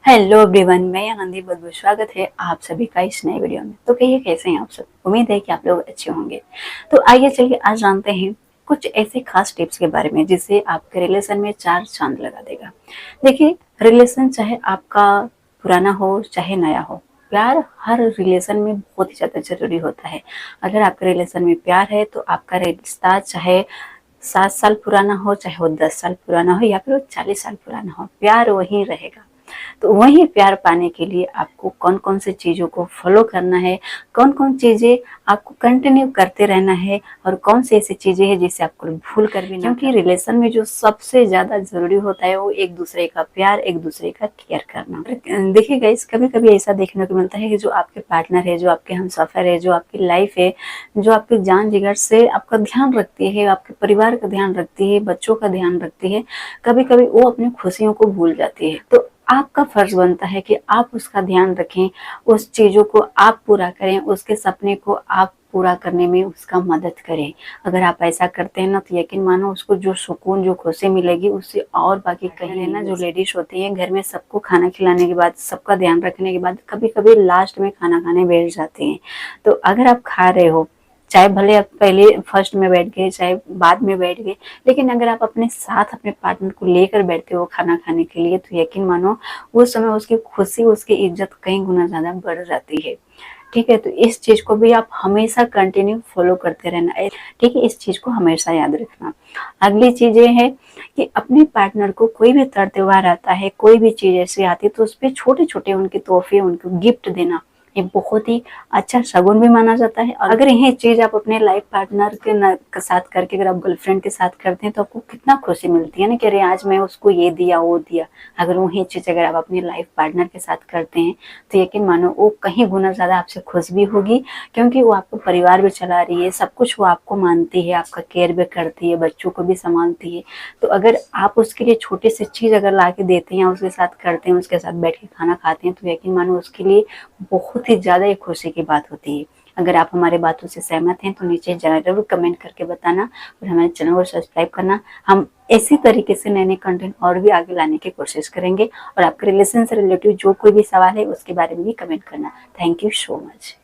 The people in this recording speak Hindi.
हेलो एवरीवन, मैं आनंदी। बहुत बहुत स्वागत है आप सभी का इस नए वीडियो में। तो कहिए कैसे हैं आप सब। उम्मीद है कि आप लोग अच्छे होंगे। तो आइए चलिए आज जानते हैं कुछ ऐसे खास टिप्स के बारे में जिससे आपके रिलेशन में चार चांद लगा देगा। देखिए, रिलेशन चाहे आपका पुराना हो चाहे नया हो, प्यार हर रिलेशन में बहुत ही ज़्यादा ज़रूरी होता है। अगर आपके रिलेशन में प्यार है तो आपका रिश्ता चाहे 7 साल पुराना हो, चाहे वो 10 साल पुराना हो या फिर वो 40 साल पुराना हो, प्यार वही रहेगा। तो वही प्यार पाने के लिए आपको कौन कौन से चीज़ों को फॉलो करना है, कौन कौन चीज़ें आपको कंटिन्यू करते रहना है और कौन सी ऐसी चीज़ें हैं जिसे आपको भूल कर भी ना, क्योंकि रिलेशन में जो सबसे ज़्यादा ज़रूरी होता है वो एक दूसरे का प्यार, एक दूसरे का केयर करना। देखिए गाइस, कभी कभी ऐसा देखने को मिलता है कि जो आपके पार्टनर है, जो आपके हमसफर है, जो आपकी लाइफ है, जो आपके जान जिगर से आपका ध्यान रखती है, आपके परिवार का ध्यान रखती है, बच्चों का ध्यान रखती है, कभी कभी वो अपनी खुशियों को भूल जाती है। तो आपका फर्ज बनता है कि आप उसका ध्यान रखें, उस चीज़ों को आप पूरा करें, उसके सपने को आप पूरा करने में उसका मदद करें। अगर आप ऐसा करते हैं ना तो यकीन मानो उसको जो सुकून, जो खुशी मिलेगी उससे और बाकी कहीं ना। जो लेडीज होती हैं घर में सबको खाना खिलाने के बाद, सबका ध्यान रखने के बाद कभी कभी लास्ट में खाना खाने बैठ जाती हैं। तो अगर आप खा रहे हो, चाहे भले आप पहले फर्स्ट में बैठ गए चाहे बाद में बैठ गए, लेकिन अगर आप अपने साथ अपने पार्टनर को लेकर बैठते हो खाना खाने के लिए तो यकीन मानो उस समय उसकी खुशी, उसकी इज्जत कई गुना ज्यादा बढ़ जाती है। ठीक है, तो इस चीज को भी आप हमेशा कंटिन्यू फॉलो करते रहना है। ठीक है, इस चीज को हमेशा याद रखना। अगली चीज ये है कि अपने पार्टनर को कोई भी त्योहार आता है, कोई भी चीज ऐसी आती है तो उस पर छोटे छोटे उनके तोहफे, उनको गिफ्ट देना, ये बहुत ही अच्छा शगुन भी माना जाता है। और अगर यही चीज आप अपने लाइफ पार्टनर के साथ करके, अगर आप गर्लफ्रेंड के साथ करते हैं तो आपको कितना खुशी मिलती है ना कि अरे आज मैं उसको ये दिया वो दिया। अगर वही चीज अगर आप अपने लाइफ पार्टनर के साथ करते हैं तो यकीन मानो वो कहीं गुना ज्यादा आपसे खुश भी होगी, क्योंकि वो आपको परिवार भी चला रही है, सब कुछ वो आपको मानती है, आपका केयर भी करती है, बच्चों को भी संभालती है। तो अगर आप उसके लिए छोटी सी चीज अगर ला के देते हैं, उसके साथ करते हैं, उसके साथ बैठ के खाना खाते हैं तो यकीन मानो उसके लिए बहुत ही ज्यादा एक खुशी की बात होती है। अगर आप हमारे बातों से सहमत हैं तो नीचे जरूर कमेंट करके बताना और हमारे चैनल को सब्सक्राइब करना। हम इसी तरीके से नए नए कंटेंट और भी आगे लाने की कोशिश करेंगे। और आपके रिलेशन से रिलेटेड जो कोई भी सवाल है उसके बारे में भी कमेंट करना। Thank you so much.